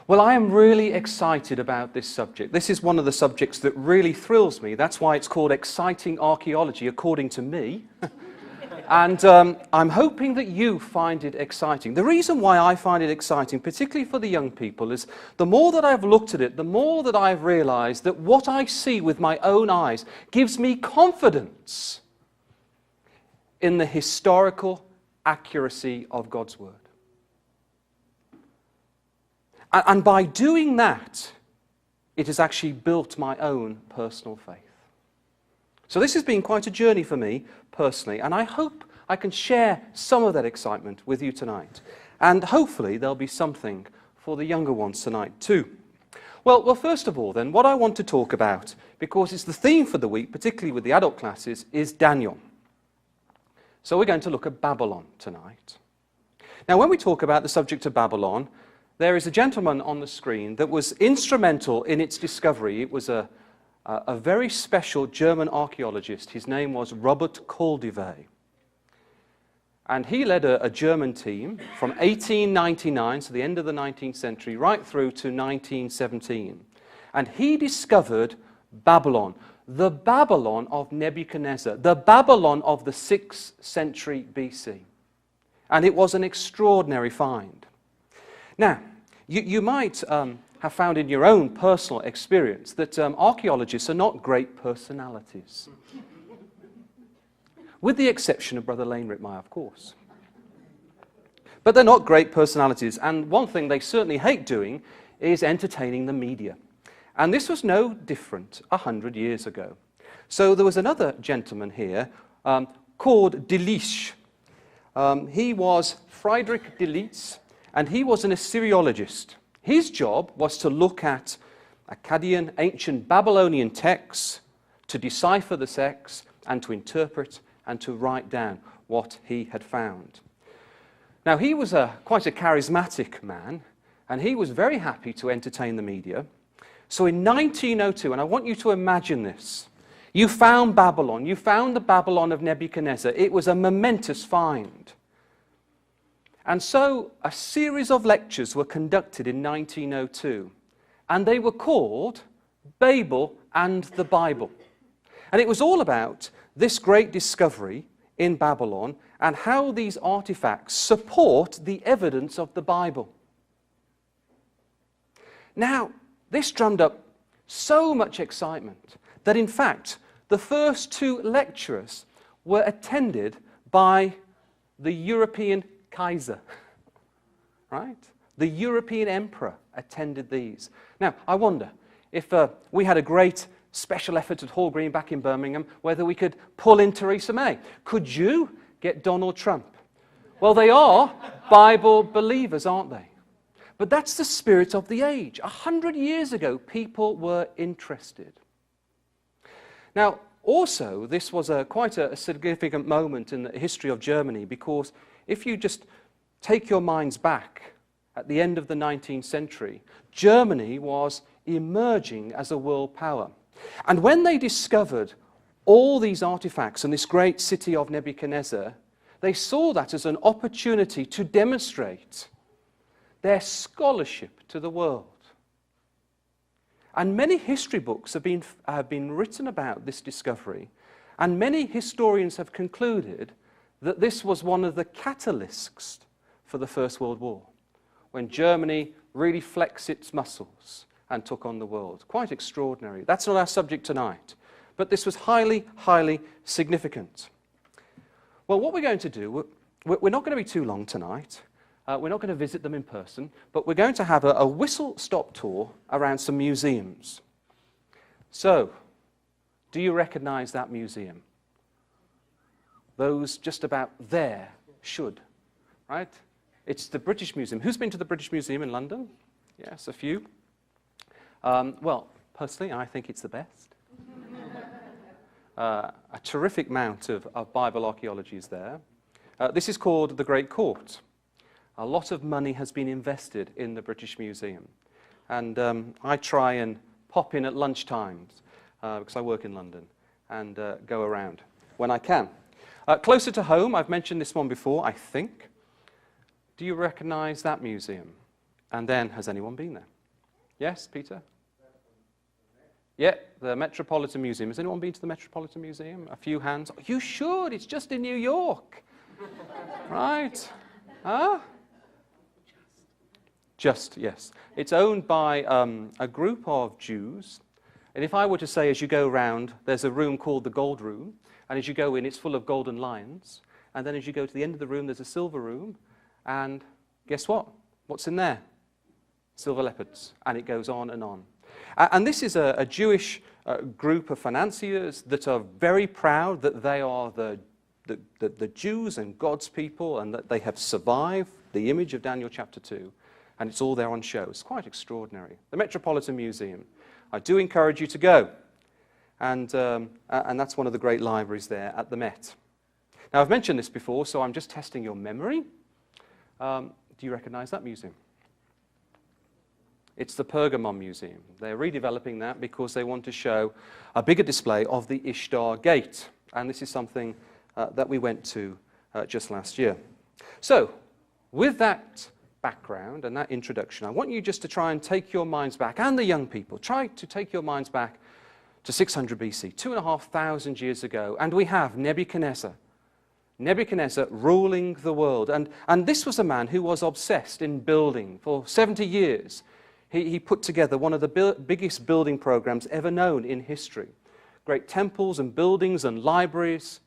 Well, I am really excited about this subject. This is one of the subjects that really thrills me. That's why it's called Exciting Archaeology, according to me. And I'm hoping that you find it exciting. The reason why I find it exciting, particularly for the young people, is the more that I've looked at it, the more that I've realized that what I see with my own eyes gives me confidence in the historical accuracy of God's Word. And by doing that, it has actually built my own personal faith. So this has been quite a journey for me personally, and I hope I can share some of that excitement with you tonight. And hopefully there'll be something for the younger ones tonight too. Well, first of all then, what I want to talk about, because it's the theme for the week, particularly with the adult classes, is Daniel. So we're going to look at Babylon tonight. Now, when we talk about the subject of Babylon, there is a gentleman on the screen that was instrumental in its discovery. It was a very special German archaeologist. His name was Robert Koldewey. And he led a German team from 1899, so the end of the 19th century, right through to 1917. And he discovered Babylon, the Babylon of Nebuchadnezzar, the Babylon of the 6th century BC. And it was an extraordinary find. Now, you might have found in your own personal experience that archaeologists are not great personalities. With the exception of Brother Lane Rittmeyer, of course. But they're not great personalities, and one thing they certainly hate doing is entertaining the media. And this was no different 100 years ago. So there was another gentleman here called Delich. He was Friedrich Delich, and he was an Assyriologist. His job was to look at Akkadian, ancient Babylonian texts, to decipher the texts, and to interpret and to write down what he had found. Now, he was quite a charismatic man, and he was very happy to entertain the media. So in 1902, and I want you to imagine this, you found Babylon, you found the Babylon of Nebuchadnezzar. It was a momentous find. And so a series of lectures were conducted in 1902, and they were called Babel and the Bible. And it was all about this great discovery in Babylon and how these artifacts support the evidence of the Bible. Now, this drummed up so much excitement that, in fact, the first two lecturers were attended by the European Kaiser, right? The European emperor attended these. Now, I wonder if we had a great special effort at Hall Green back in Birmingham, whether we could pull in Theresa May. Could you get Donald Trump? Well, they are Bible believers, aren't they? But that's the spirit of the age. 100 years ago, people were interested. Now, also, this was quite a significant moment in the history of Germany, because if you just take your minds back at the end of the 19th century, Germany was emerging as a world power. And when they discovered all these artifacts in this great city of Nebuchadnezzar, they saw that as an opportunity to demonstrate their scholarship to the world. And many history books have been written about this discovery, and many historians have concluded that this was one of the catalysts for the First World War, when Germany really flexed its muscles and took on the world. Quite extraordinary. That's not our subject tonight, but this was highly, highly significant. Well, what we're going to do, we're not going to be too long tonight. We're not going to visit them in person, but we're going to have a whistle-stop tour around some museums. So, do you recognize that museum? Those just about there should, right? It's the British Museum. Who's been to the British Museum in London? Yes, a few. Well, personally, I think it's the best. A terrific amount of Bible archaeology is there. This is called the Great Court. A lot of money has been invested in the British Museum. And I try and pop in at lunchtimes, because I work in London, and go around when I can. Closer to home, I've mentioned this one before, I think. Do you recognize that museum? And then, has anyone been there? Yes, Peter? Yeah, the Metropolitan Museum. Has anyone been to the Metropolitan Museum? A few hands. You should. It's just in New York. Right? Huh? Just, yes. It's owned by a group of Jews. And if I were to say, as you go around, there's a room called the Gold Room. And as you go in, it's full of golden lions. And then as you go to the end of the room, there's a silver room. And guess what? What's in there? Silver leopards. And it goes on and on. And this is a Jewish group of financiers that are very proud that they are the Jews and God's people and that they have survived the image of Daniel chapter 2. And it's all there on show. It's quite extraordinary. The Metropolitan Museum. I do encourage you to go. And that's one of the great libraries there at the Met. Now, I've mentioned this before, so I'm just testing your memory. Do you recognize that museum? It's the Pergamon Museum. They're redeveloping that because they want to show a bigger display of the Ishtar Gate. And this is something that we went to just last year. So, with that background and that introduction, I want you just to try and take your minds back, and the young people, try to take your minds back to 600 BC, 2,500 years ago, and we have Nebuchadnezzar ruling the world. And this was a man who was obsessed in building for 70 years. He put together one of the biggest building programs ever known in history. Great temples and buildings and libraries.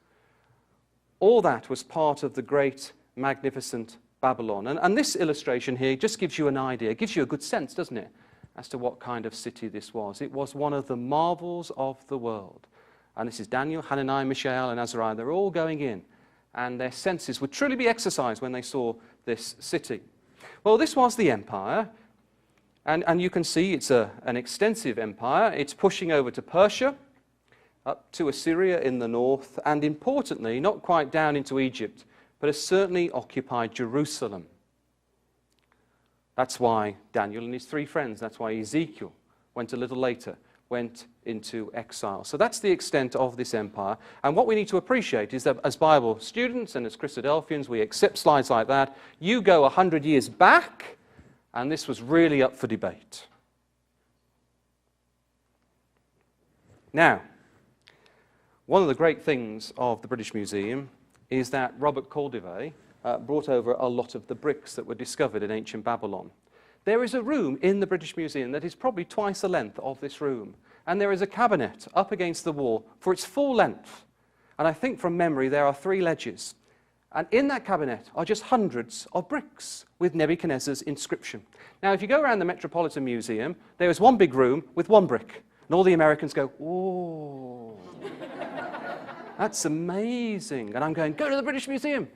All that was part of the great, magnificent Babylon. And this illustration here just gives you an idea, gives you a good sense, doesn't it, as to what kind of city this was. It was one of the marvels of the world. And this is Daniel, Hananiah, Mishael, and Azariah. They're all going in. And their senses would truly be exercised when they saw this city. Well, this was the empire. And you can see it's an extensive empire. It's pushing over to Persia, up to Assyria in the north, and importantly, not quite down into Egypt, but has certainly occupied Jerusalem. That's why Daniel and his three friends, that's why Ezekiel went a little later, went into exile. So that's the extent of this empire. And what we need to appreciate is that as Bible students and as Christadelphians, we accept slides like that. You go 100 years back, and this was really up for debate. Now, one of the great things of the British Museum is that Robert Caldevet brought over a lot of the bricks that were discovered in ancient Babylon. There is a room in the British Museum that is probably twice the length of this room. And there is a cabinet up against the wall for its full length. And I think from memory there are 3 ledges. And in that cabinet are just hundreds of bricks with Nebuchadnezzar's inscription. Now, if you go around the Metropolitan Museum, there is one big room with 1 brick. And all the Americans go, "Oh, that's amazing." And I'm going, "Go to the British Museum."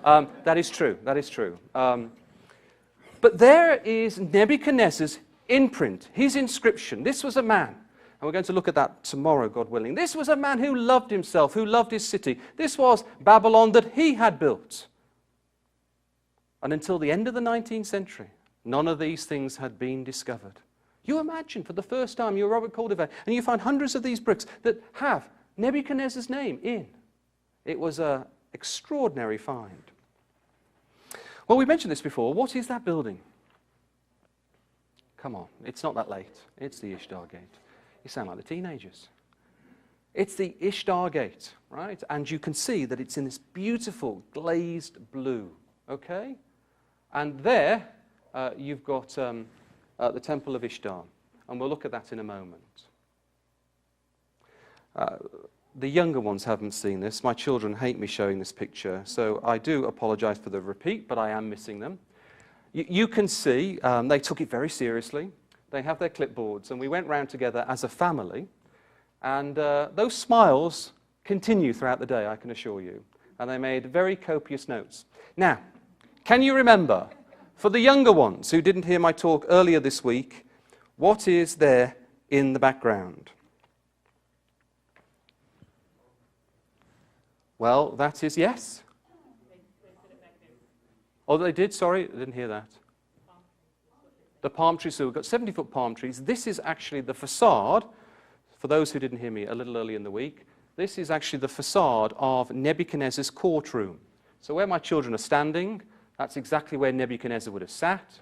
That is true. That is true. But there is Nebuchadnezzar's imprint, his inscription. This was a man. And we're going to look at that tomorrow, God willing. This was a man who loved himself, who loved his city. This was Babylon that he had built. And until the end of the 19th century, none of these things had been discovered. You imagine, for the first time, you're Robert Caldevet, and you find hundreds of these bricks that have Nebuchadnezzar's name in. It was an extraordinary find. Well, we mentioned this before. What is that building? Come on, it's not that late. It's the Ishtar Gate. You sound like the teenagers. It's the Ishtar Gate, right? And you can see that it's in this beautiful glazed blue, okay? And there you've got the Temple of Ishtar, and we'll look at that in a moment. The younger ones haven't seen this. My children hate me showing this picture, so I do apologize for the repeat, but I am missing them. You can see they took it very seriously. They have their clipboards, and we went round together as a family, and those smiles continue throughout the day, I can assure you, and they made very copious notes. Now, can you remember, for the younger ones who didn't hear my talk earlier this week, what is there in the background? Well, that is yes. Oh, they did? Sorry, I didn't hear that. The palm trees, so we've got 70-foot palm trees. This is actually the facade, for those who didn't hear me a little early in the week, this is actually the facade of Nebuchadnezzar's courtroom. So where my children are standing, that's exactly where Nebuchadnezzar would have sat.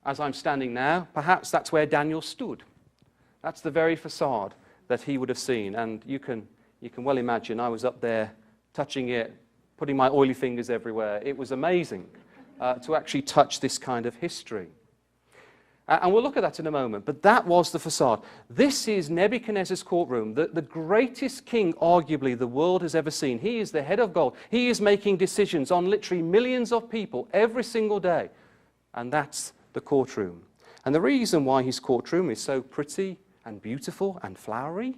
as I'm standing now, perhaps that's where Daniel stood. That's the very facade that he would have seen. And you can well imagine I was up there touching it, putting my oily fingers everywhere. It was amazing to actually touch this kind of history. And we'll look at that in a moment. But that was the facade. This is Nebuchadnezzar's courtroom, the greatest king, arguably, the world has ever seen. He is the head of gold. He is making decisions on literally millions of people every single day. And that's the courtroom. And the reason why his courtroom is so pretty and beautiful and flowery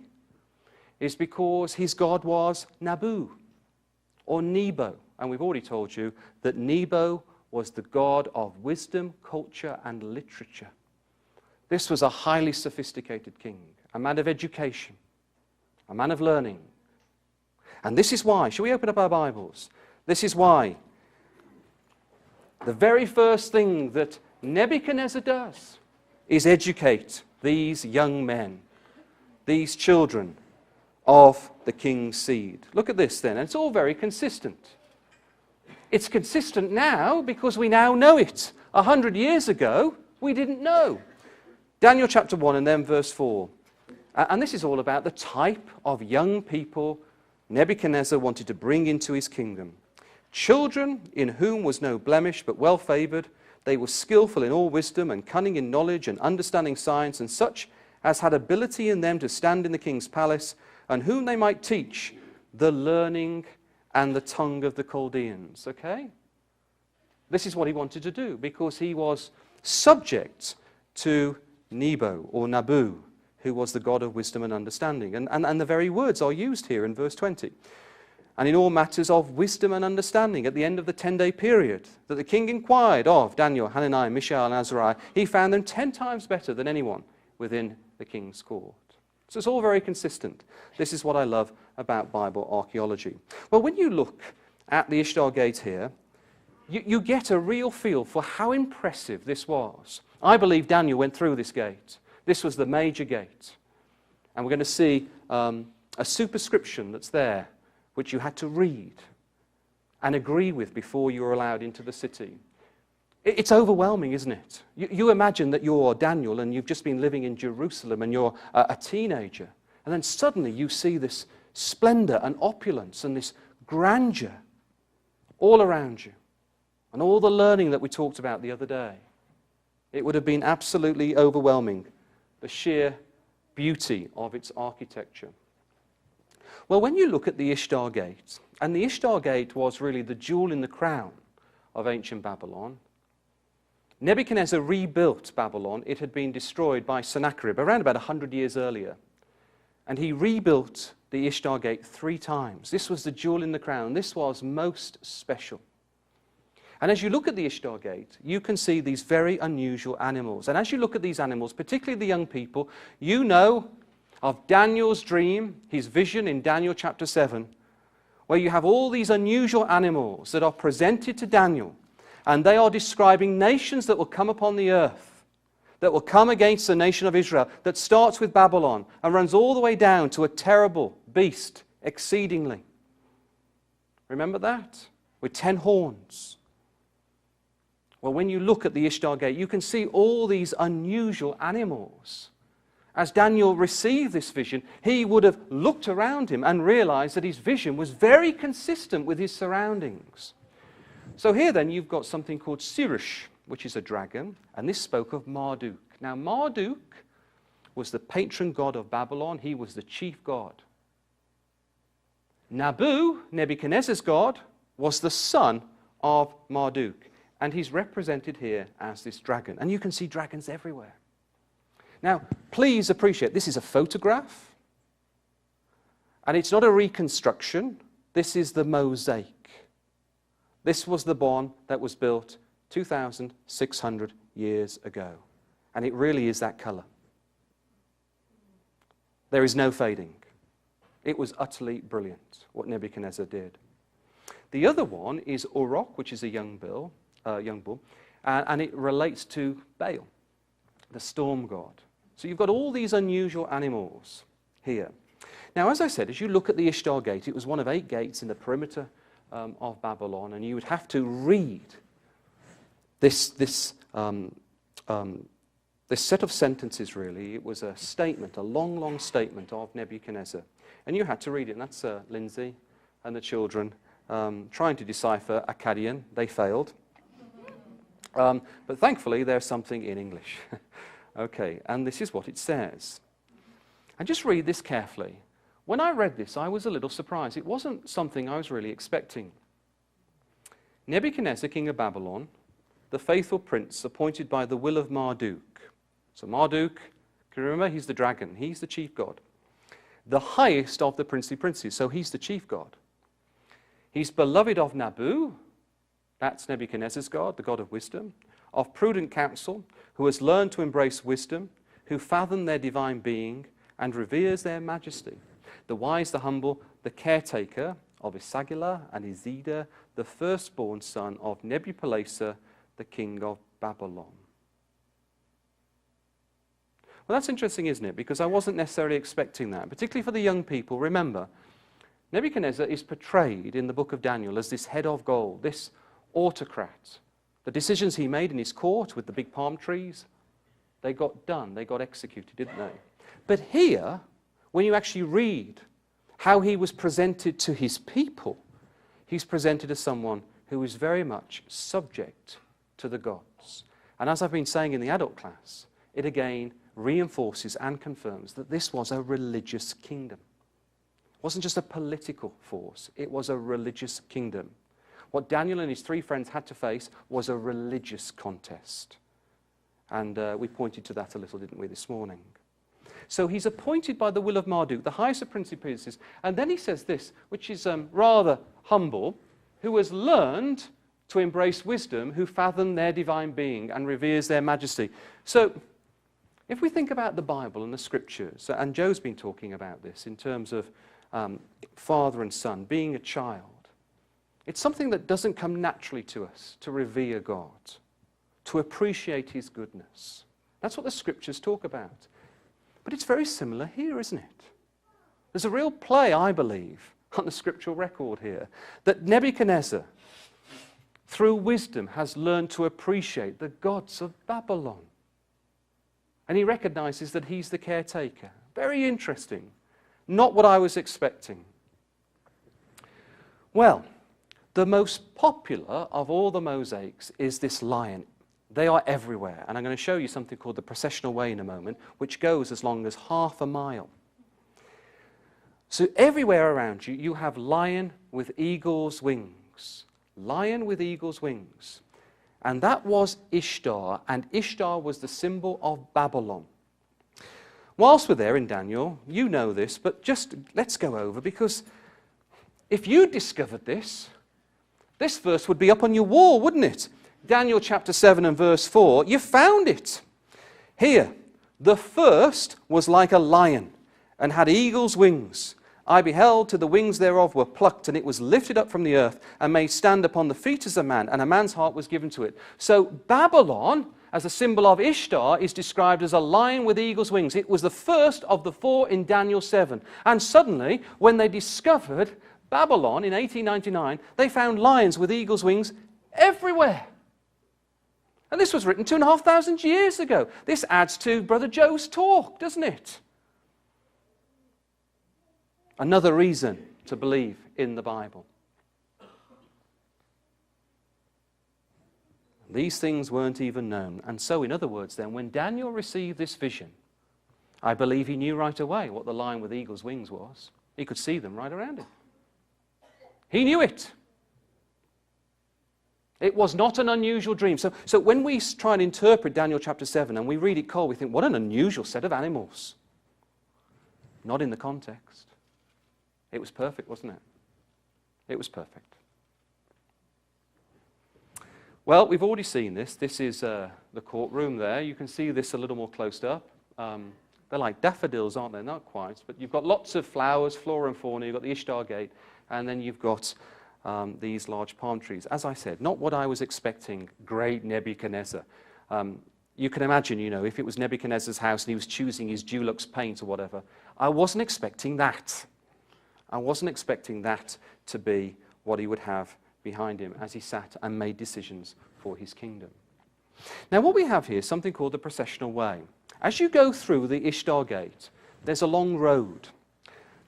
is because his god was Nabu, or Nebo. And we've already told you that Nebo was the god of wisdom, culture, and literature. This was a highly sophisticated king, a man of education, a man of learning. And this is why, shall we open up our Bibles? This is why the very first thing that Nebuchadnezzar does is educate these young men, these children of the king's seed. Look at this then, and it's all very consistent. It's consistent now because we now know it. 100 years ago, we didn't know. Daniel chapter 1 and then verse 4. And this is all about the type of young people Nebuchadnezzar wanted to bring into his kingdom. Children in whom was no blemish but well favored. They were skillful in all wisdom and cunning in knowledge and understanding science, and such as had ability in them to stand in the king's palace, and whom they might teach the learning and the tongue of the Chaldeans. Okay? This is what he wanted to do, because he was subject to Nebo, or Nabu, who was the god of wisdom and understanding. And the very words are used here in verse 20. And in all matters of wisdom and understanding, at the end of the 10-day period that the king inquired of Daniel, Hananiah, Mishael, and Azariah, he found them 10 times better than anyone within the king's court. So it's all very consistent. This is what I love about Bible archaeology. Well, when you look at the Ishtar Gate here, you get a real feel for how impressive this was. I believe Daniel went through this gate. This was the major gate. And we're going to see a superscription that's there, which you had to read and agree with before you were allowed into the city. It's overwhelming, isn't it? You imagine that you're Daniel and you've just been living in Jerusalem and you're a teenager. And then suddenly you see this splendor and opulence and this grandeur all around you. And all the learning that we talked about the other day. It would have been absolutely overwhelming, the sheer beauty of its architecture. Well, when you look at the Ishtar Gate, and the Ishtar Gate was really the jewel in the crown of ancient Babylon, Nebuchadnezzar rebuilt Babylon. It had been destroyed by Sennacherib around about 100 years earlier. And he rebuilt the Ishtar Gate 3 times. This was the jewel in the crown. This was most special. And as you look at the Ishtar Gate, you can see these very unusual animals. And as you look at these animals, particularly the young people, you know of Daniel's dream, his vision in Daniel chapter 7, where you have all these unusual animals that are presented to Daniel. And they are describing nations that will come upon the earth, that will come against the nation of Israel, that starts with Babylon and runs all the way down to a terrible beast, exceedingly. Remember that? With 10 horns. Well, when you look at the Ishtar Gate, you can see all these unusual animals. As Daniel received this vision, he would have looked around him and realized that his vision was very consistent with his surroundings. So here then you've got something called Sirush, which is a dragon, and this spoke of Marduk. Now Marduk was the patron god of Babylon. He was the chief god. Nabu, Nebuchadnezzar's god, was the son of Marduk. And he's represented here as this dragon. And you can see dragons everywhere. Now, please appreciate, this is a photograph. And it's not a reconstruction. This is the mosaic. This was the one that was built 2,600 years ago. And it really is that color. There is no fading. It was utterly brilliant, what Nebuchadnezzar did. The other one is Uruk, which is a young bull, and it relates to Baal, the storm god. So you've got all these unusual animals here. Now, as I said, as you look at the Ishtar Gate, it was one of 8 gates in the perimeter of Babylon, and you would have to read this this set of sentences, really. It was a statement, a long, long statement of Nebuchadnezzar. And you had to read it, and that's Lindsay and the children trying to decipher Akkadian. They failed. But thankfully, there's something in English. Okay, and this is what it says. And just read this carefully. When I read this, I was a little surprised. It wasn't something I was really expecting. Nebuchadnezzar, king of Babylon, the faithful prince appointed by the will of Marduk. So Marduk, can you remember? He's the dragon. He's the chief god. The highest of the princely princes. So he's the chief god. He's beloved of Nabu. That's Nebuchadnezzar's god, the god of wisdom. Of prudent counsel, who has learned to embrace wisdom, who fathomed their divine being and reveres their majesty. The wise, the humble, the caretaker of Isagila and Izida, the firstborn son of Nebuchadnezzar, the king of Babylon. Well, that's interesting, isn't it? Because I wasn't necessarily expecting that, particularly for the young people. Remember, Nebuchadnezzar is portrayed in the book of Daniel as this head of gold, this autocrat. The decisions he made in his court with the big palm trees, they got done, they got executed, didn't they? But here, when you actually read how he was presented to his people, he's presented as someone who is very much subject to the gods. And as I've been saying in the adult class, it again reinforces and confirms that this was a religious kingdom. It wasn't just a political force, it was a religious kingdom. What Daniel and his three friends had to face was a religious contest. And we pointed to that a little, didn't we, this morning? So he's appointed by the will of Marduk, the highest of princely princes. And then he says this, which is rather humble, who has learned to embrace wisdom, who fathom their divine being and reveres their majesty. So if we think about the Bible and the scriptures, and Joe's been talking about this in terms of father and son, being a child, it's something that doesn't come naturally to us, to revere God, to appreciate his goodness. That's what the scriptures talk about. But it's very similar here, isn't it? There's a real play, I believe, on the scriptural record here, that Nebuchadnezzar, through wisdom, has learned to appreciate the gods of Babylon. And he recognizes that he's the caretaker. Very interesting. Not what I was expecting. Well, the most popular of all the mosaics is this lion. They are everywhere. And I'm going to show you something called the Processional Way in a moment, which goes as long as half a mile. So everywhere around you, you have lion with eagle's wings. Lion with eagle's wings. And that was Ishtar, and Ishtar was the symbol of Babylon. Whilst we're there in Daniel, you know this, but just let's go over, because if you discovered this verse would be up on your wall, wouldn't it? Daniel chapter 7 and verse 4, you found it. Here, the first was like a lion, and had eagle's wings. I beheld till the wings thereof were plucked, and it was lifted up from the earth, and made stand upon the feet as a man, and a man's heart was given to it. So Babylon, as a symbol of Ishtar, is described as a lion with eagle's wings. It was the first of the four in Daniel 7. And suddenly, when they discovered Babylon in 1899, they found lions with eagle's wings everywhere. And this was written 2,500 years ago. This adds to Brother Joe's talk, doesn't it? Another reason to believe in the Bible. These things weren't even known. And so, in other words, then, when Daniel received this vision, I believe he knew right away what the lion with eagle's wings was. He could see them right around him. He knew it. It was not an unusual dream. So when we try and interpret Daniel chapter 7 and we read it cold, we think, what an unusual set of animals. Not in the context. It was perfect, wasn't it? It was perfect. Well, we've already seen this. This is the courtroom there. You can see this a little more close up. They're like daffodils, aren't they? Not quite. But you've got lots of flowers, flora and fauna. You've got the Ishtar Gate. And then you've got these large palm trees. As I said, not what I was expecting, great Nebuchadnezzar. You can imagine, if it was Nebuchadnezzar's house and he was choosing his Dulux paint or whatever. I wasn't expecting that. I wasn't expecting that to be what he would have behind him as he sat and made decisions for his kingdom. Now what we have here is something called the Processional Way. As you go through the Ishtar Gate, there's a long road.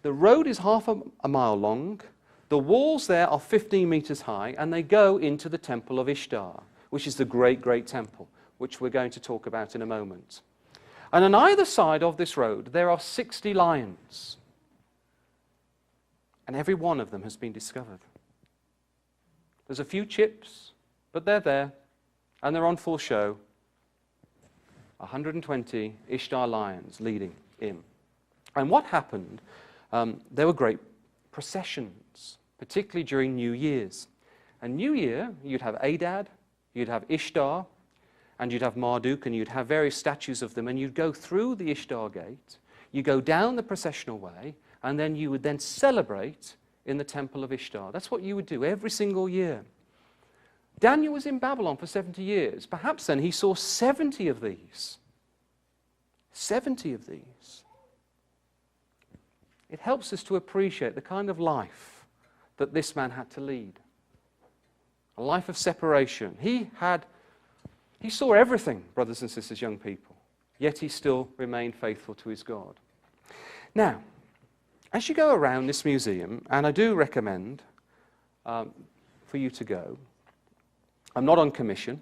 The road is half a mile long. The walls there are 15 meters high, and they go into the Temple of Ishtar, which is the great, great temple, which we're going to talk about in a moment. And on either side of this road, there are 60 lions. And every one of them has been discovered. There's a few chips, but they're there, and they're on full show. 120 Ishtar lions leading in. And what happened, there were great processions, particularly during New Year's. And New Year, you'd have Adad, you'd have Ishtar, and you'd have Marduk, and you'd have various statues of them, and you'd go through the Ishtar Gate, you go down the Processional Way, and then you would then celebrate in the Temple of Ishtar. That's what you would do every single year. Daniel was in Babylon for 70 years. Perhaps then he saw 70 of these. 70 of these. It helps us to appreciate the kind of life that this man had to lead. A life of separation. He saw everything, brothers and sisters, young people, yet he still remained faithful to his God. Now, as you go around this museum, and I do recommend for you to go, I'm not on commission,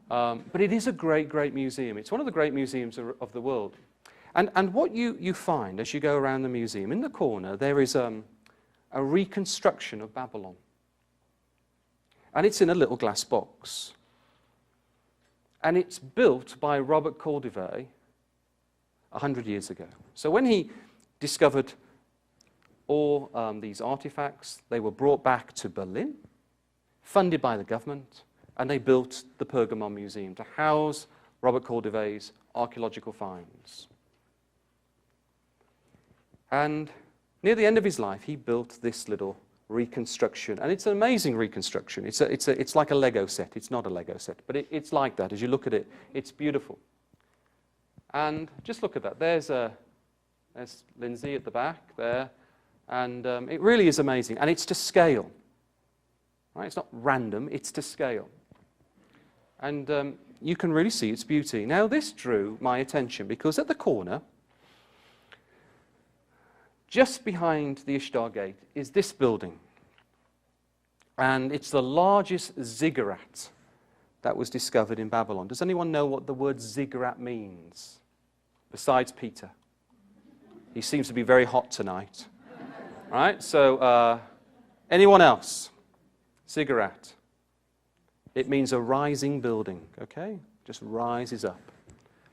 but it is a great, great museum. It's one of the great museums of the world. And what you find as you go around the museum, in the corner, there is a reconstruction of Babylon. And it's in a little glass box. And it's built by Robert Caldevey 100 years ago. So when he discovered all these artifacts, they were brought back to Berlin, funded by the government, and they built the Pergamon Museum to house Robert Caldevey's archaeological finds. And near the end of his life, he built this little reconstruction, and it's an amazing reconstruction. It's like a Lego set. It's not a Lego set, but it's like that. As you look at it, it's beautiful. And just look at that. There's Lindsay at the back there, and it really is amazing. And it's to scale. Right? It's not random. It's to scale. And you can really see its beauty. Now, this drew my attention because at the corner, just behind the Ishtar Gate, is this building. And it's the largest ziggurat that was discovered in Babylon. Does anyone know what the word ziggurat means? Besides Peter. He seems to be very hot tonight. Right? So, anyone else? Ziggurat. It means a rising building, okay? Just rises up.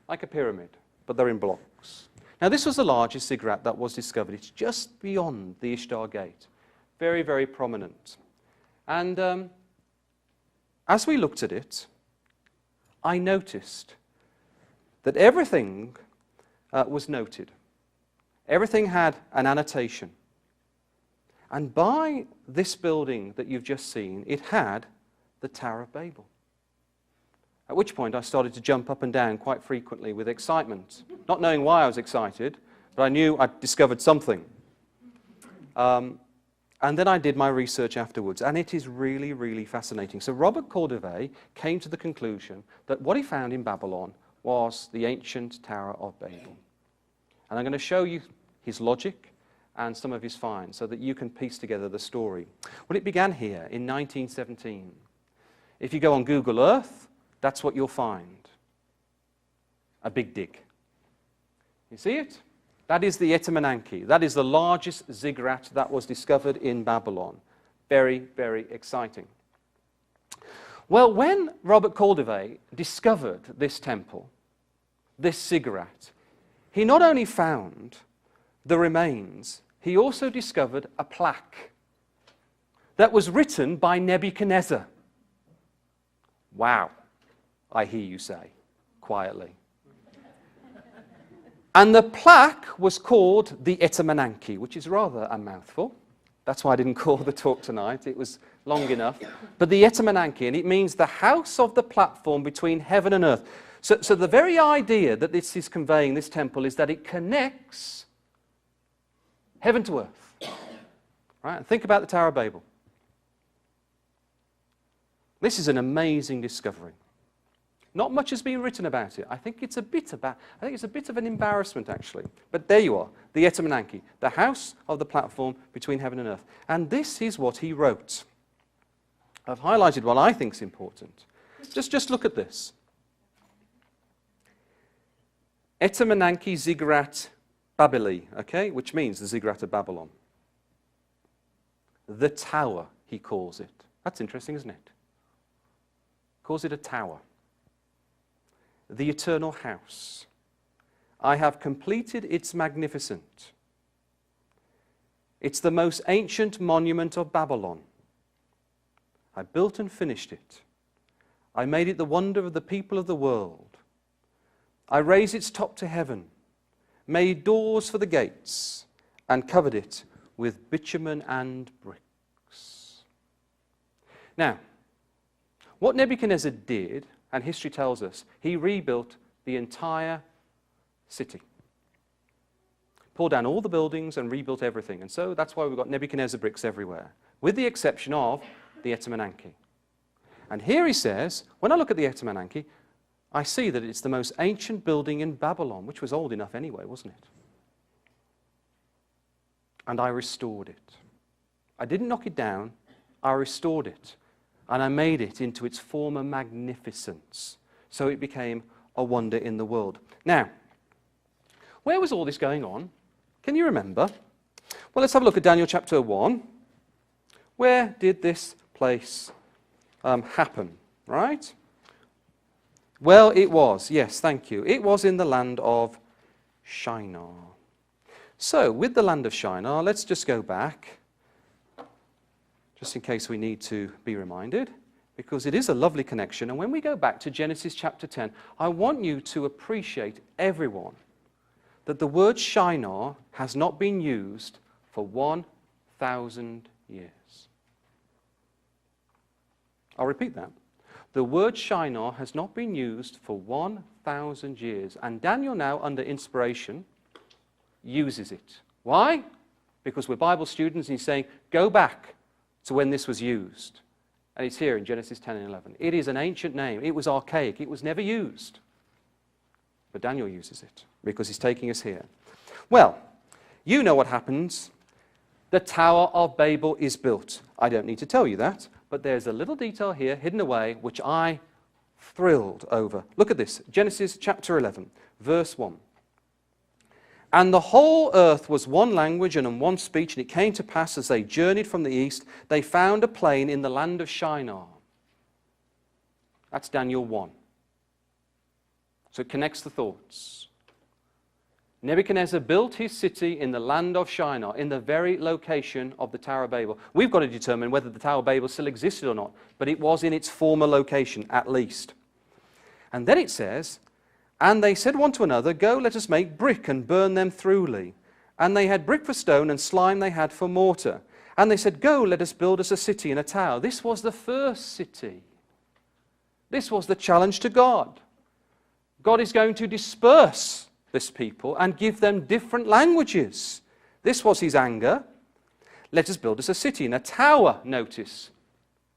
Like a pyramid, but they're in blocks. Now, this was the largest ziggurat that was discovered. It's just beyond the Ishtar Gate. Very, very prominent. And as we looked at it, I noticed that everything was noted. Everything had an annotation. And by this building that you've just seen, it had the Tower of Babel. At which point I started to jump up and down quite frequently with excitement. Not knowing why I was excited, but I knew I'd discovered something. And then I did my research afterwards, and it is really, really fascinating. So Robert Caldevey came to the conclusion that what he found in Babylon was the ancient Tower of Babel. And I'm going to show you his logic and some of his finds so that you can piece together the story. Well, it began here in 1917. If you go on Google Earth, that's what you'll find. A big dig. You see it? That is the Etemenanke. That is the largest ziggurat that was discovered in Babylon. Very, very exciting. Well, when Robert Caldevey discovered this temple, this ziggurat, he not only found the remains, he also discovered a plaque that was written by Nebuchadnezzar. Wow, I hear you say, quietly. And the plaque was called the Etemenanke, which is rather a mouthful. That's why I didn't call the talk tonight. It was long enough. But the Etemenanke, and it means the house of the platform between heaven and earth. So the very idea that this is conveying, this temple, is that it connects heaven to earth. Right? And think about the Tower of Babel. This is an amazing discovery. Not much has been written about it. I think it's a bit of an embarrassment, actually. But there you are, the Etemenanki, the house of the platform between heaven and earth. And this is what he wrote. I've highlighted what I think is important. Just look at this. Etemenanki Ziggurat Babeli, okay, which means the Ziggurat of Babylon. The tower, he calls it. That's interesting, isn't it? Calls it a tower. The eternal house. I have completed its magnificent. It's the most ancient monument of Babylon. I built and finished it. I made it the wonder of the people of the world. I raised its top to heaven, made doors for the gates, and covered it with bitumen and bricks. Now, what Nebuchadnezzar did, and history tells us, he rebuilt the entire city. Pulled down all the buildings and rebuilt everything. And so that's why we've got Nebuchadnezzar bricks everywhere, with the exception of the Etemenanki. And here he says, when I look at the Etemenanki, I see that it's the most ancient building in Babylon, which was old enough anyway, wasn't it? And I restored it. I didn't knock it down, I restored it. And I made it into its former magnificence. So it became a wonder in the world. Now, where was all this going on? Can you remember? Well, let's have a look at Daniel chapter 1. Where did this place happen, right? Well, it was, yes, thank you. It was in the land of Shinar. So, with the land of Shinar, let's just go back, just in case we need to be reminded, because it is a lovely connection. And when we go back to Genesis chapter 10, I want you to appreciate, everyone, that the word Shinar has not been used for 1,000 years. I'll repeat that. The word Shinar has not been used for 1,000 years. And Daniel now, under inspiration, uses it. Why? Because we're Bible students and he's saying, go back to when this was used. And it's here in Genesis 10 and 11. It is an ancient name. It was archaic. It was never used. But Daniel uses it because he's taking us here. Well, you know what happens. The Tower of Babel is built. I don't need to tell you that, but there's a little detail here hidden away which I thrilled over. Look at this. Genesis chapter 11, verse 1. And the whole earth was one language and in one speech, and it came to pass as they journeyed from the east, they found a plain in the land of Shinar. That's Daniel 1. So it connects the thoughts. Nebuchadnezzar built his city in the land of Shinar, in the very location of the Tower of Babel. We've got to determine whether the Tower of Babel still existed or not, but it was in its former location, at least. And then it says, and they said one to another, go, let us make brick and burn them throughly. And they had brick for stone and slime they had for mortar. And they said, go, let us build us a city and a tower. This was the first city. This was the challenge to God. God is going to disperse this people and give them different languages. This was his anger. Let us build us a city and a tower, notice.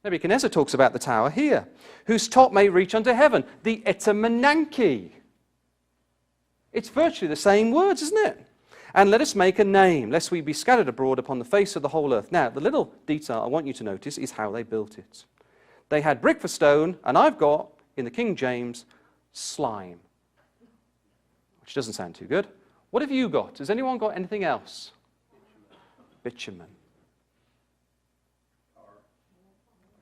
Nebuchadnezzar talks about the tower here, whose top may reach unto heaven, the Etemenanki. It's virtually the same words, isn't it? And let us make a name, lest we be scattered abroad upon the face of the whole earth. Now, the little detail I want you to notice is how they built it. They had brick for stone, and I've got, in the King James, slime. Which doesn't sound too good. What have you got? Has anyone got anything else? Bitumen.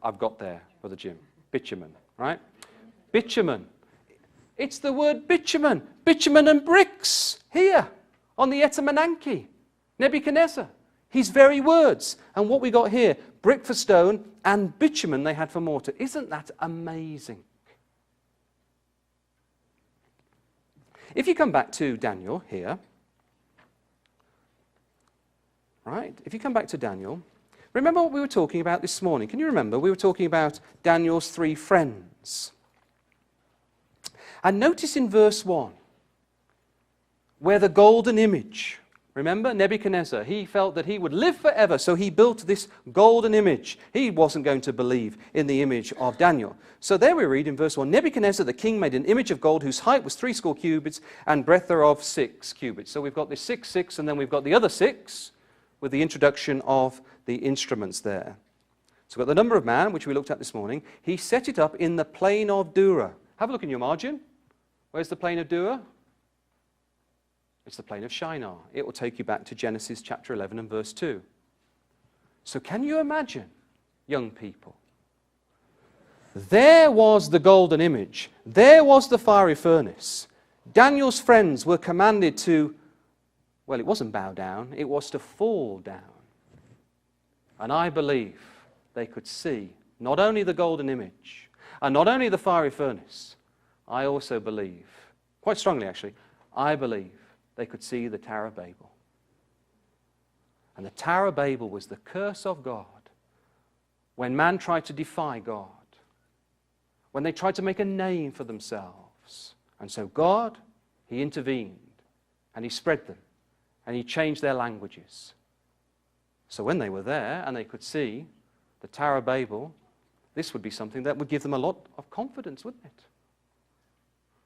I've got there, Brother Jim. Bitumen, right? Bitumen. It's the word bitumen. Bitumen and bricks here on the Etemenanki. Nebuchadnezzar. His very words. And what we got here, brick for stone and bitumen they had for mortar. Isn't that amazing? If you come back to Daniel here, right? If you come back to Daniel, remember what we were talking about this morning. Can you remember? We were talking about Daniel's 3 friends. And notice in verse 1, where the golden image Remember, Nebuchadnezzar, he felt that he would live forever, so he built this golden image. He wasn't going to believe in the image of Daniel. So there we read in verse 1, Nebuchadnezzar the king made an image of gold whose height was 60 cubits and breadth thereof 6 cubits. So we've got this 6, 6, and then we've got the other 6 with the introduction of the instruments there. So we've got the number of man, which we looked at this morning. He set it up in the plain of Dura. Have a look in your margin. Where's the plain of Dura? It's the plain of Shinar. It will take you back to Genesis chapter 11 and verse 2. So can you imagine, young people? There was the golden image. There was the fiery furnace. Daniel's friends were commanded to, well, it wasn't bow down, it was to fall down. And I believe they could see not only the golden image and not only the fiery furnace, I also believe, quite strongly actually, I believe they could see the Tower of Babel. And the Tower of Babel was the curse of God when man tried to defy God, when they tried to make a name for themselves. And so God, he intervened and he spread them and he changed their languages. So when they were there and they could see the Tower of Babel, this would be something that would give them a lot of confidence, wouldn't it?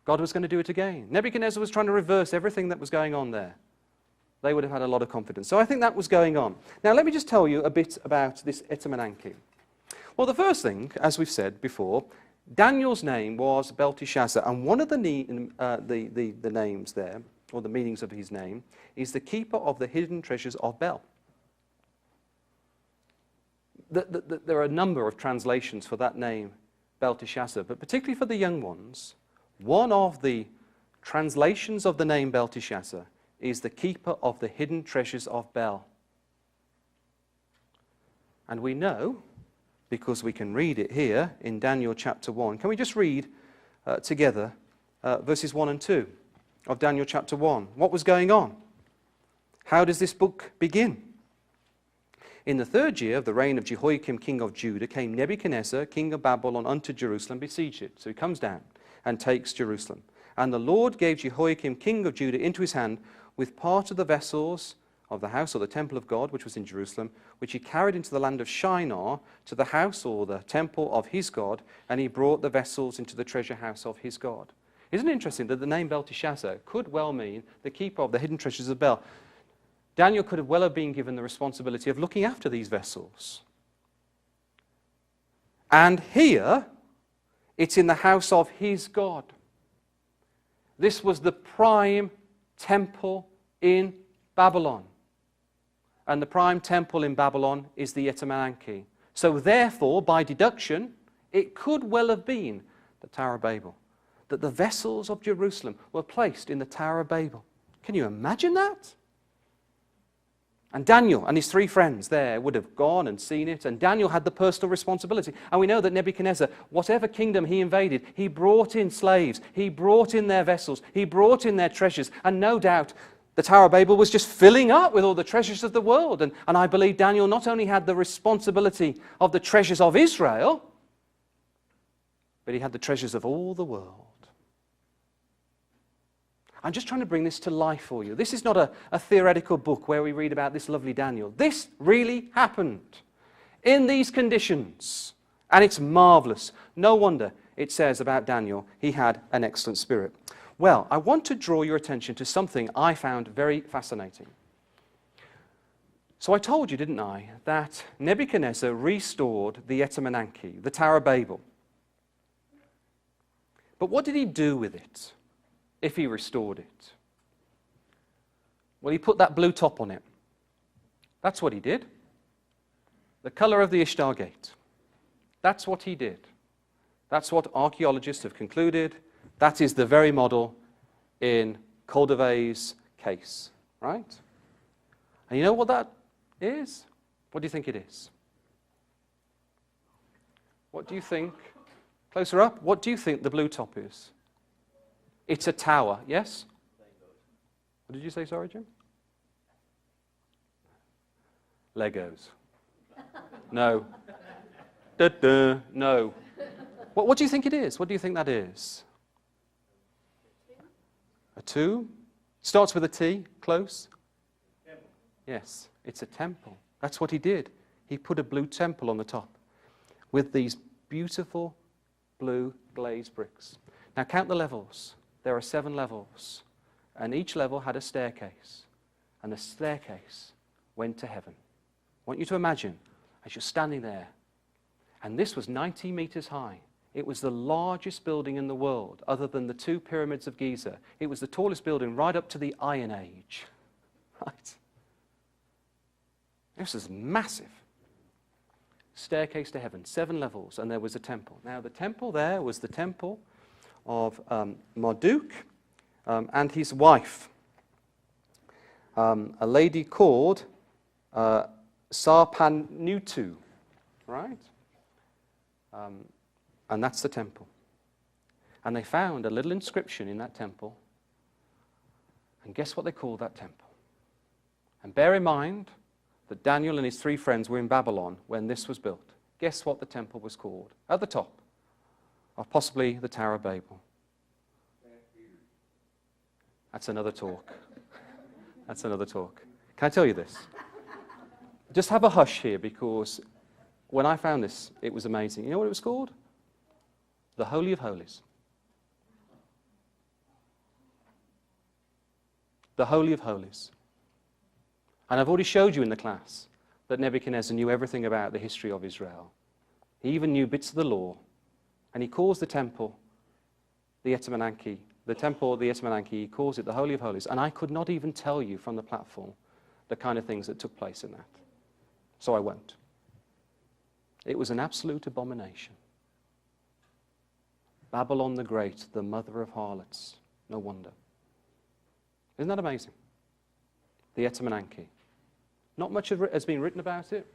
God was going to do it again. Nebuchadnezzar was trying to reverse everything that was going on there. They would have had a lot of confidence. So I think that was going on. Now let me just tell you a bit about this Etemenanke. Well, the first thing, as we've said before, Daniel's name was Belteshazzar, and one of the names there, or the meanings of his name, is the keeper of the hidden treasures of Bel. There are a number of translations for that name, Belteshazzar, but particularly for the young ones, one of the translations of the name Belteshazzar is the keeper of the hidden treasures of Bel. And we know, because we can read it here in Daniel chapter 1. Can we just read together verses 1 and 2 of Daniel chapter 1? What was going on? How does this book begin? In the 3rd year of the reign of Jehoiakim, king of Judah, came Nebuchadnezzar, king of Babylon, unto Jerusalem, besieged it. So he comes down and takes Jerusalem. And the Lord gave Jehoiakim, king of Judah, into his hand with part of the vessels of the house or the temple of God, which was in Jerusalem, which he carried into the land of Shinar to the house or the temple of his God, and he brought the vessels into the treasure house of his God. Isn't it interesting that the name Belteshazzar could well mean the keeper of the hidden treasures of Bel? Daniel could have well have been given the responsibility of looking after these vessels. And here, it's in the house of his God. This was the prime temple in Babylon. And the prime temple in Babylon is the Etemenanke. So therefore, by deduction, it could well have been the Tower of Babel, that the vessels of Jerusalem were placed in the Tower of Babel. Can you imagine that? And Daniel and his 3 friends there would have gone and seen it, and Daniel had the personal responsibility. And we know that Nebuchadnezzar, whatever kingdom he invaded, he brought in slaves, he brought in their vessels, he brought in their treasures, and no doubt the Tower of Babel was just filling up with all the treasures of the world. And I believe Daniel not only had the responsibility of the treasures of Israel, but he had the treasures of all the world. I'm just trying to bring this to life for you. This is not a theoretical book where we read about this lovely Daniel. This really happened in these conditions. And it's marvelous. No wonder it says about Daniel, he had an excellent spirit. Well, I want to draw your attention to something I found very fascinating. So I told you, didn't I, that Nebuchadnezzar restored the Etemenanke, the Tower of Babel. But what did he do with it? If he restored it? Well, he put that blue top on it. That's what he did. The color of the Ishtar Gate. That's what he did. That's what archaeologists have concluded. That is the very model in Caldervey's case, right? And you know what that is? What do you think it is? What do you think? Closer up. What do you think the blue top is? It's a tower, yes? What did you say, sorry, Jim? Legos. No. Da-da. No. What do you think it is? What do you think that is? A tomb? Starts with a T, close. Yes, it's a temple. That's what he did. He put a blue temple on the top with these beautiful blue glazed bricks. Now count the levels. There are 7 levels, and each level had a staircase, and the staircase went to heaven. I want you to imagine as you're standing there, and this was 90 meters high. It was the largest building in the world, other than the 2 pyramids of Giza. It was the tallest building right up to the Iron Age. Right? This is massive. Staircase to heaven, 7 levels, and there was a temple. Now, the temple there was the temple of Marduk and his wife, a lady called Sarpanutu, right? And that's the temple. And they found a little inscription in that temple. And guess what they called that temple? And bear in mind that Daniel and his 3 friends were in Babylon when this was built. Guess what the temple was called? At the top of possibly the Tower of Babel. That's another talk. That's another talk. Can I tell you this? Just have a hush here, because when I found this, it was amazing. You know what it was called? The Holy of Holies. The Holy of Holies. And I've already showed you in the class that Nebuchadnezzar knew everything about the history of Israel. He even knew bits of the law. And he calls the temple the Etemenanki. The temple, the Etemenanki, he calls it the Holy of Holies. And I could not even tell you from the platform the kind of things that took place in that. So I won't. It was an absolute abomination. Babylon the Great, the mother of harlots. No wonder. Isn't that amazing? The Etemenanki. Not much has been written about it.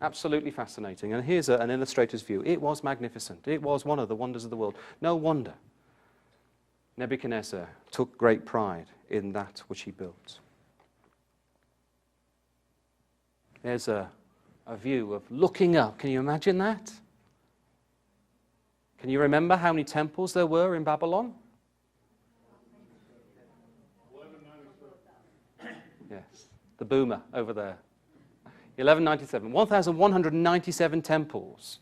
Absolutely fascinating. And here's an illustrator's view. It was magnificent. It was one of the wonders of the world. No wonder Nebuchadnezzar took great pride in that which he built. There's a view of looking up. Can you imagine that? Can you remember how many temples there were in Babylon? Yes, the boomer over there. 1197. 1,197 temples.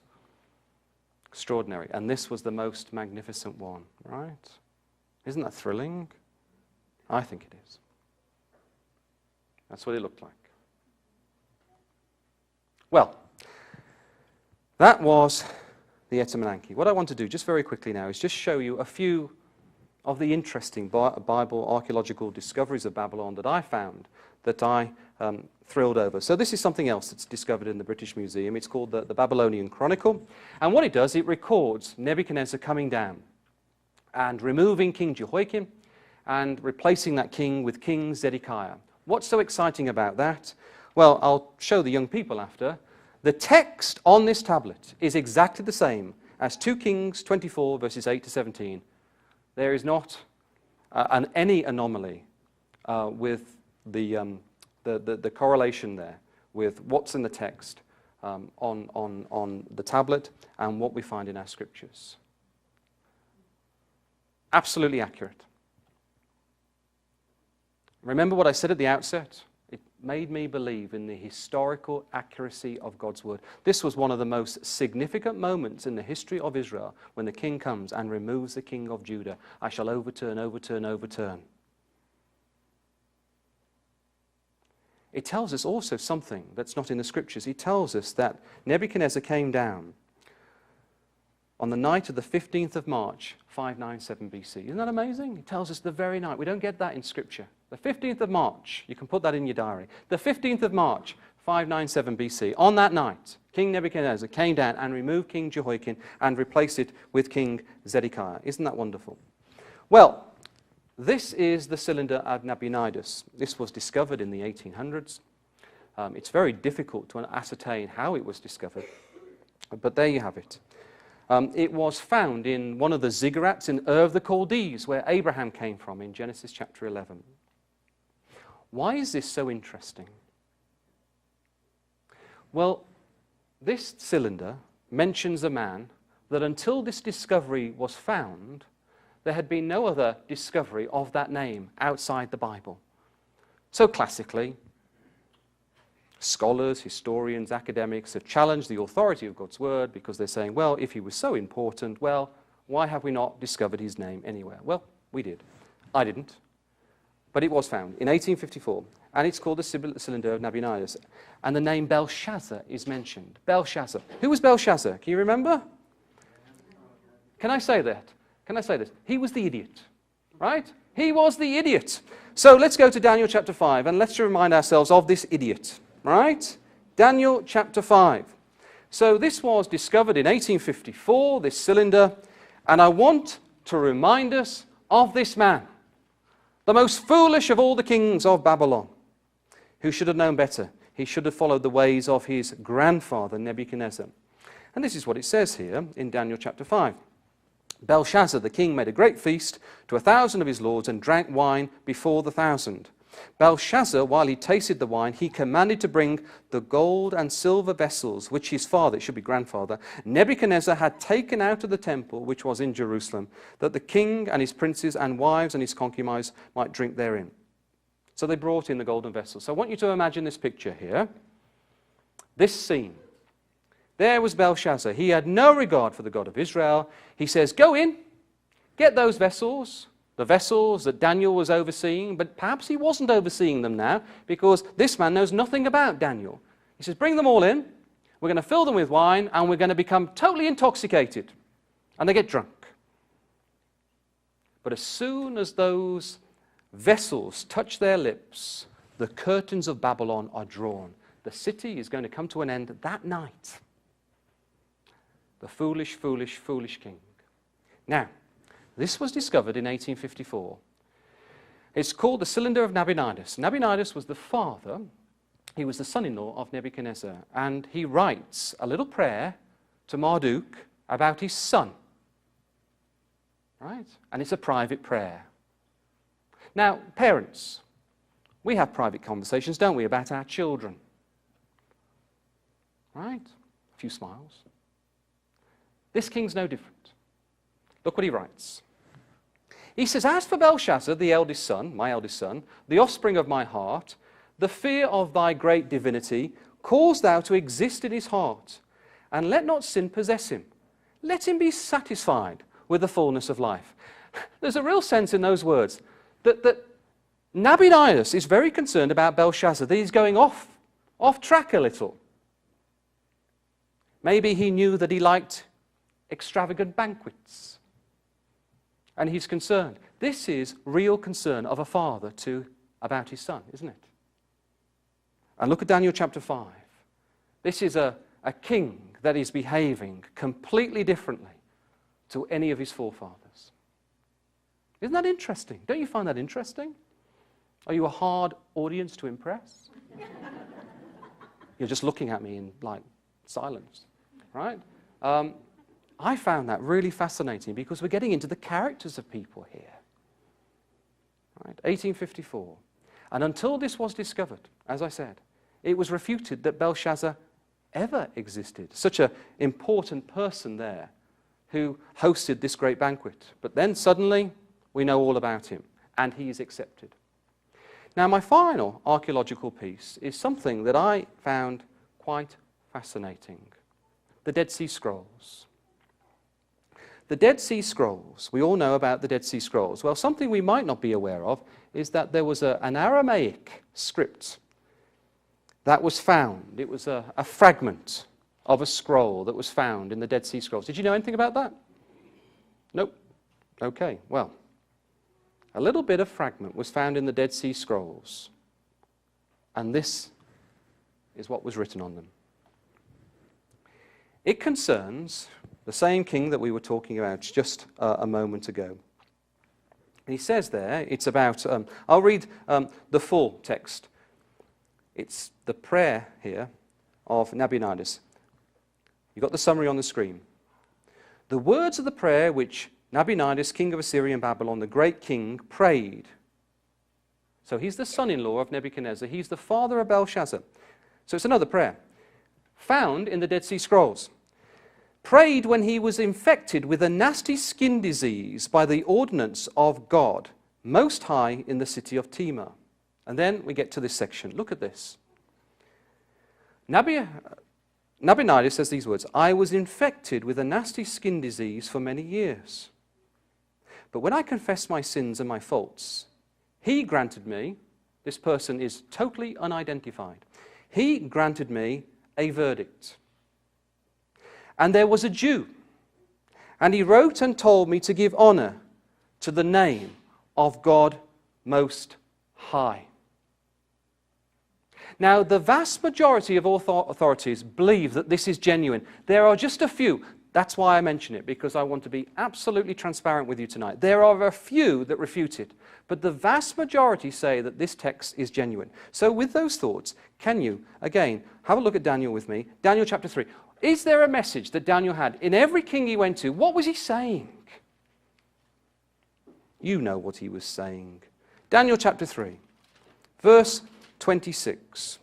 Extraordinary. And this was the most magnificent one, right? Isn't that thrilling? I think it is. That's what it looked like. Well, that was the Etemenanki. What I want to do just very quickly now is just show you a few of the interesting Bible archaeological discoveries of Babylon that I found, that I thrilled over. So this is something else that's discovered in the British Museum. It's called the Babylonian Chronicle. And what it does, it records Nebuchadnezzar coming down and removing King Jehoiakim and replacing that king with King Zedekiah. What's so exciting about that? Well, I'll show the young people after. The text on this tablet is exactly the same as 2 Kings 24, verses 8 to 17. There is not any anomaly with the correlation there with what's in the text on the tablet and what we find in our scriptures. Absolutely accurate. Remember what I said at the outset? It made me believe in the historical accuracy of God's word. This was one of the most significant moments in the history of Israel, when the king comes and removes the king of Judah. I shall overturn, overturn, overturn. It tells us also something that's not in the scriptures. It tells us that Nebuchadnezzar came down on the night of the 15th of March, 597 BC. Isn't that amazing? It tells us the very night. We don't get that in Scripture. The 15th of March, you can put that in your diary. The 15th of March, 597 BC. On that night, King Nebuchadnezzar came down and removed King Jehoiakim and replaced it with King Zedekiah. Isn't that wonderful? Well, this is the Cylinder of Nabonidus. This was discovered in the 1800s. It's very difficult to ascertain how it was discovered, but there you have it. It was found in one of the Ziggurats in Ur of the Chaldees, where Abraham came from in Genesis chapter 11. Why is this so interesting? Well, this cylinder mentions a man that until this discovery was found, there had been no other discovery of that name outside the Bible. So classically, scholars, historians, academics have challenged the authority of God's word because they're saying, well, if he was so important, well, why have we not discovered his name anywhere? Well, we did. I didn't. But it was found in 1854, and it's called the Cylinder of Nabonidus. And the name Belshazzar is mentioned. Belshazzar. Who was Belshazzar? Can you remember? Can I say that? Can I say this? He was the idiot, right? He was the idiot. So let's go to Daniel chapter 5, and let's remind ourselves of this idiot, right? Daniel chapter 5. So this was discovered in 1854, this cylinder, and I want to remind us of this man, the most foolish of all the kings of Babylon, who should have known better. He should have followed the ways of his grandfather Nebuchadnezzar. And this is what it says here in Daniel chapter 5. Belshazzar the king made a great feast to 1,000 of his lords and drank wine before the 1,000. Belshazzar, while he tasted the wine, he commanded to bring the gold and silver vessels which his father, it should be grandfather, Nebuchadnezzar had taken out of the temple which was in Jerusalem, that the king and his princes and wives and his concubines might drink therein. So they brought in the golden vessels. So I want you to imagine this picture here. This scene. There was Belshazzar. He had no regard for the God of Israel. He says, go in, get those vessels, the vessels that Daniel was overseeing, but perhaps he wasn't overseeing them now because this man knows nothing about Daniel. He says, bring them all in, we're going to fill them with wine, and we're going to become totally intoxicated. And they get drunk. But as soon as those vessels touch their lips, the curtains of Babylon are drawn. The city is going to come to an end that night. The foolish, foolish, foolish king. Now, this was discovered in 1854. It's called the Cylinder of Nabonidus. Nabonidus was the father, he was the son-in-law of Nebuchadnezzar, and he writes a little prayer to Marduk about his son. Right? And it's a private prayer. Now, parents, we have private conversations, don't we, about our children? Right? A few smiles. This king's no different. Look what he writes. He says, as for Belshazzar, the eldest son, my eldest son, the offspring of my heart, the fear of thy great divinity, cause thou to exist in his heart, and let not sin possess him. Let him be satisfied with the fullness of life. There's a real sense in those words that Nabonidus is very concerned about Belshazzar, that he's going off track a little. Maybe he knew that he liked extravagant banquets. And he's concerned. This is real concern of a father about his son, isn't it? And look at Daniel chapter 5. This is a king that is behaving completely differently to any of his forefathers. Isn't that interesting? Don't you find that interesting? Are you a hard audience to impress? You're just looking at me in silence, right? I found that really fascinating because we're getting into the characters of people here. Right? 1854. And until this was discovered, as I said, it was refuted that Belshazzar ever existed. Such an important person there who hosted this great banquet. But then suddenly we know all about him and he is accepted. Now my final archaeological piece is something that I found quite fascinating. The Dead Sea Scrolls. The Dead Sea Scrolls, we all know about the Dead Sea Scrolls. Well, something we might not be aware of is that there was an Aramaic script that was found. It was a fragment of a scroll that was found in the Dead Sea Scrolls. Did you know anything about that? Nope. Okay, well, a little bit of fragment was found in the Dead Sea Scrolls. And this is what was written on them. It concerns the same king that we were talking about just a moment ago. And he says there, it's about, I'll read the full text. It's the prayer here of Nabonidus. You've got the summary on the screen. The words of the prayer which Nabonidus, king of Assyria and Babylon, the great king, prayed. So he's the son-in-law of Nebuchadnezzar. He's the father of Belshazzar. So it's another prayer. Found in the Dead Sea Scrolls. Prayed when he was infected with a nasty skin disease by the ordinance of God, most high in the city of Timur. And then we get to this section. Look at this. Nabonidus says these words, "I was infected with a nasty skin disease for many years. But when I confessed my sins and my faults, he granted me," this person is totally unidentified, "he granted me a verdict. And there was a Jew, and he wrote and told me to give honor to the name of God Most High." Now, the vast majority of authorities believe that this is genuine. There are just a few. That's why I mention it, because I want to be absolutely transparent with you tonight. There are a few that refute it, but the vast majority say that this text is genuine. So with those thoughts, can you, again, have a look at Daniel with me? Daniel chapter 3. Is there a message that Daniel had? In every king he went to, what was he saying? You know what he was saying. Daniel chapter 3, verse 26.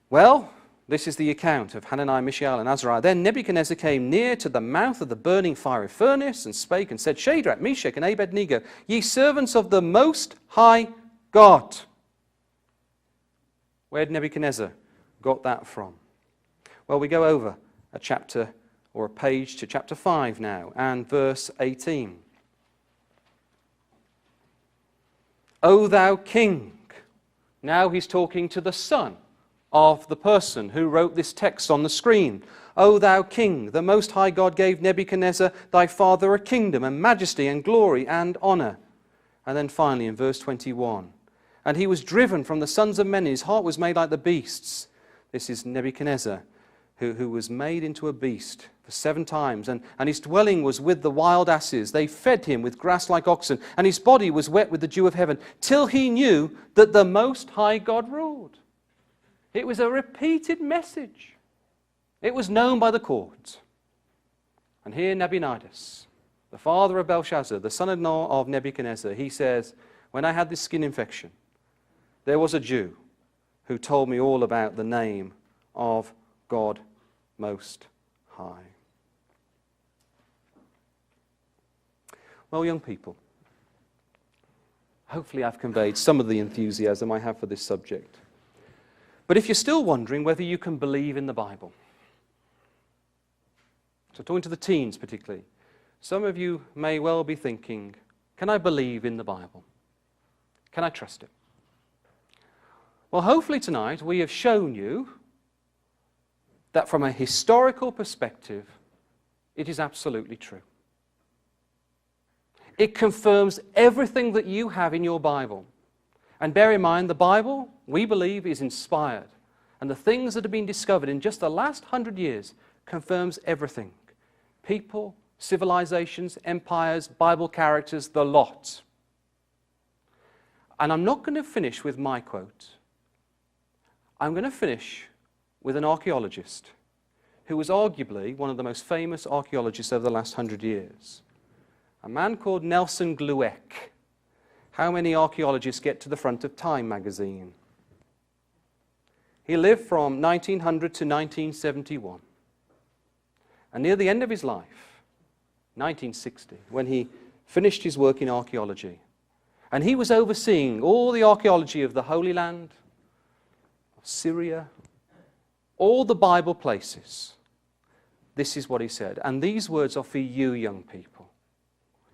Well, this is the account of Hananiah, Mishael, and Azariah. Then Nebuchadnezzar came near to the mouth of the burning fiery furnace and spake and said, "Shadrach, Meshach, and Abednego, ye servants of the Most High God." Where had Nebuchadnezzar got that from? Well, we go over a chapter or a page to chapter 5 now and verse 18. "O thou king." Now he's talking to the son of the person who wrote this text on the screen. "O thou king, the Most High God gave Nebuchadnezzar thy father a kingdom and majesty and glory and honor." And then finally in verse 21, "And he was driven from the sons of men, his heart was made like the beasts." This is Nebuchadnezzar, who was made into a beast for 7 times, and his dwelling was with the wild asses. They fed him with grass like oxen, and his body was wet with the dew of heaven, till he knew that the Most High God ruled. It was a repeated message. It was known by the court. And here Nabonidus, the father of Belshazzar, the son-in-law of Nebuchadnezzar, he says, "When I had this skin infection, there was a Jew who told me all about the name of God Most High." Well, young people, hopefully I've conveyed some of the enthusiasm I have for this subject. But if you're still wondering whether you can believe in the Bible, so talking to the teens particularly, some of you may well be thinking, can I believe in the Bible? Can I trust it? Well, hopefully tonight we have shown you that from a historical perspective, it is absolutely true. It confirms everything that you have in your Bible. And bear in mind, the Bible, we believe, is inspired. And the things that have been discovered in just the last 100 years confirms everything. People, civilizations, empires, Bible characters, the lot. And I'm not going to finish with my quote. I'm going to finish with an archaeologist who was arguably one of the most famous archaeologists over the last 100 years. A man called Nelson Glu Eck. How many archaeologists get to the front of Time magazine? He lived from 1900 to 1971. And near the end of his life, 1960, when he finished his work in archaeology, and he was overseeing all the archaeology of the Holy Land, of Syria, all the Bible places, this is what he said. And these words are for you, young people.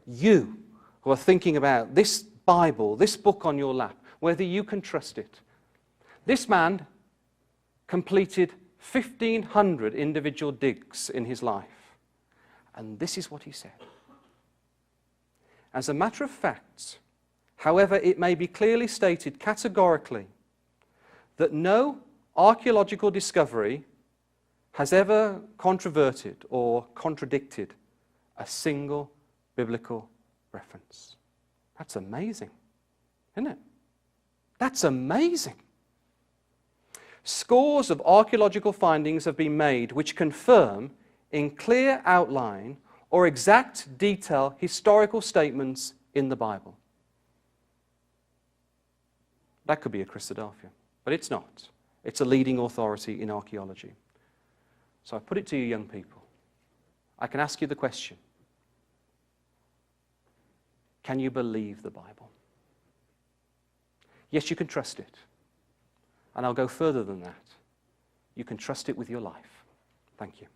You who are thinking about this Bible, this book on your lap, whether you can trust it. This man completed 1,500 individual digs in his life. And this is what he said. As a matter of fact, however, it may be clearly stated categorically that no archaeological discovery has ever controverted or contradicted a single biblical reference. That's amazing, isn't it? That's amazing. Scores of archaeological findings have been made which confirm in clear outline or exact detail historical statements in the Bible. That could be a Christadelphia, but it's not. It's a leading authority in archaeology. So I put it to you, young people. I can ask you the question. Can you believe the Bible? Yes, you can trust it. And I'll go further than that. You can trust it with your life. Thank you.